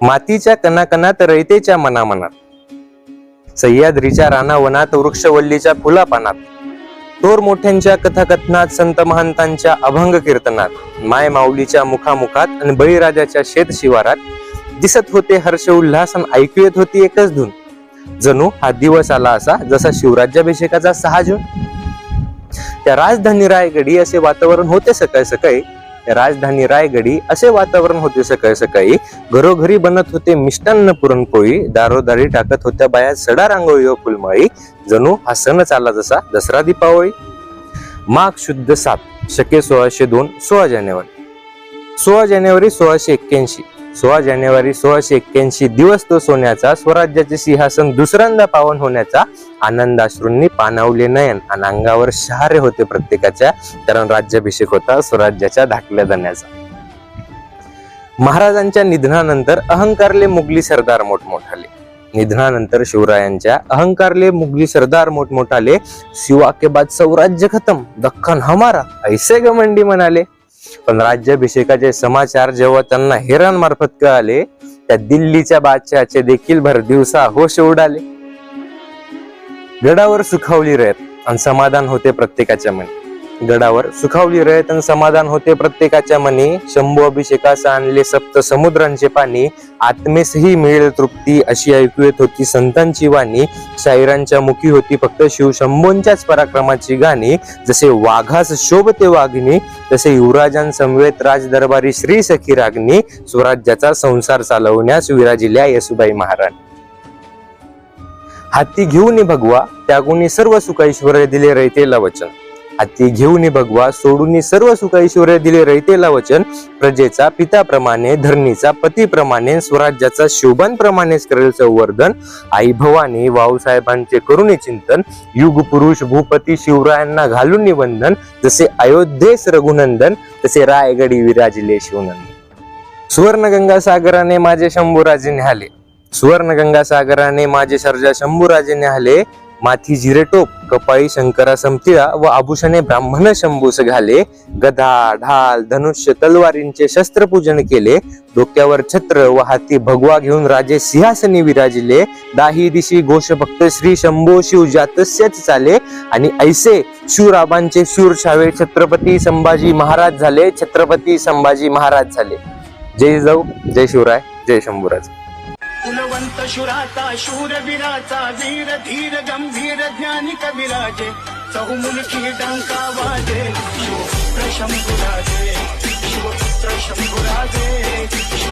मातीच्या कणाकणात रयतेच्या मनामनात, सह्याद्रीच्या रानावनात वृक्षवल्लीच्या फुलापानात, थोर मोठ्यांच्या कथाकथनात, संत महंतांच्या अभंग कीर्तनात, माय माऊलीच्या मुखामुखात आणि बळीराजाच्या शेत शिवारात दिसत होते हर्ष उल्हास आणि ऐकू येत होती एकच धून. जणू हा दिवस आला असा जसा शिवराज्याभिषेकाचा 6 जून. त्या राजधानी रायगडी असे वातावरण होते सकाळी सकाळी. राजधानी रायगडी असे वातावरण होते सकाळी सकाळी. घरोघरी बनत होते मिष्टान्न पुरणपोळी, दारोदारी टाकत होत्या बाया सडा रांगोळी व फुलमाळी. जणू हा सणच आला जसा दसरा दीपावळी. माघ शुद्ध 7 शके 1602 16 जानेवारी 16 जानेवारी 1681 16 जानेवारी 1681 दिवस तो सोन्याचा, स्वराज्याचे सिंहासन दुसऱ्यांदा पावन होण्याचा. आनंदाश्रूंनी पाणावले नयन आणि अंगावर शहारे होते प्रत्येकाच्या, कारण राज्याभिषेक होता स्वराज्याच्या धाकल्या धन्याचा. महाराजांच्या निधनानंतर अहंकारले मुघली सरदार मोठमोठाले. निधनानंतर शिवरायांच्या अहंकारले मुघली सरदार मोठमोठाले. शिवा के बाद स्वराज्य खतम, दख्खन हमारा, ऐसे घमंडी म्हणाले. पण राज्याभिषेकाचे समाचार जेव्हा त्यांना हेरान मार्फत कळाले, त्या दिल्लीच्या बादशहाचे देखील भर दिवसा होश उडाले. गडावर सुखावली रयत आणि समाधान होते प्रत्येकाच्या मनी. गडावर सुखावली रयत आणि समाधान होते प्रत्येकाच्या मनी. शंभू अभिषेकास आणले सप्त समुद्रांचे पाणी, आत्मेसही मिळेल तृप्ती अशी ऐकू येत होती संतांची वाणी. शाहिरांच्या मुखी होती फक्त शिवशंभूंच्याच पराक्रमाची गाणी. जसे वाघास शोभते वाघिणी, तसे युवराजांसमवेत राजदरबारी श्री सखी रागणी. स्वराज्याचा संसार चालवण्यास विराजिल्या येसुबाई महाराणी. हाती घेऊन भगवा त्यागुनी सर्व सुख ऐश्वर्य दिले रयतेला वचन. हाती घेऊन भगवा सोडून सर्व सुख ऐश्वर्य दिले रयतेला वचन. प्रजेचा पिताप्रमाणे, धरणीचा पतीप्रमाणे, स्वराज्याचा शोभांप्रमाणेच करेल संवर्धन. आई भवानी भाऊसाहेबांचे करुणी चिंतन, युग पुरुष भूपती शिवरायांना घालून निवंदन. जसे अयोध्येस रघुनंदन, तसे रायगडी विराजिले शिवनंदन. सुवर्णगंगा सागराने माझे शंभूराजे न्याले, सुवर्णगंगा सागराने माझे सर्जा शंभूराजे न्याले. माथी जिरे टोप, कपाळी शंकरा समतिळा व आभूषणे ब्राह्मण शंभूस घाले. गदा ढाल धनुष्य तलवारींचे शस्त्रपूजन केले. डोक्यावर छत्र व हाती भगवा घेऊन राजे सिंहासनी विराजिले. दाही दिशी घोष भक्त श्री शंभो शिव जातस्यच चाले. आणि ऐसे शिवराबांचे शूर छावे छत्रपती संभाजी महाराज झाले, छत्रपती संभाजी महाराज झाले. जय जाऊ, जय शिवराय, जय शंभूराज. कुलवंत शुराचा शूरवीराचा, वीर धीर गंभीर ज्ञानी कविराजे, चहुमुखी डंका वाजे. शिवपुत्र शंभूराजे, शिवपुत्र शंभूराजे.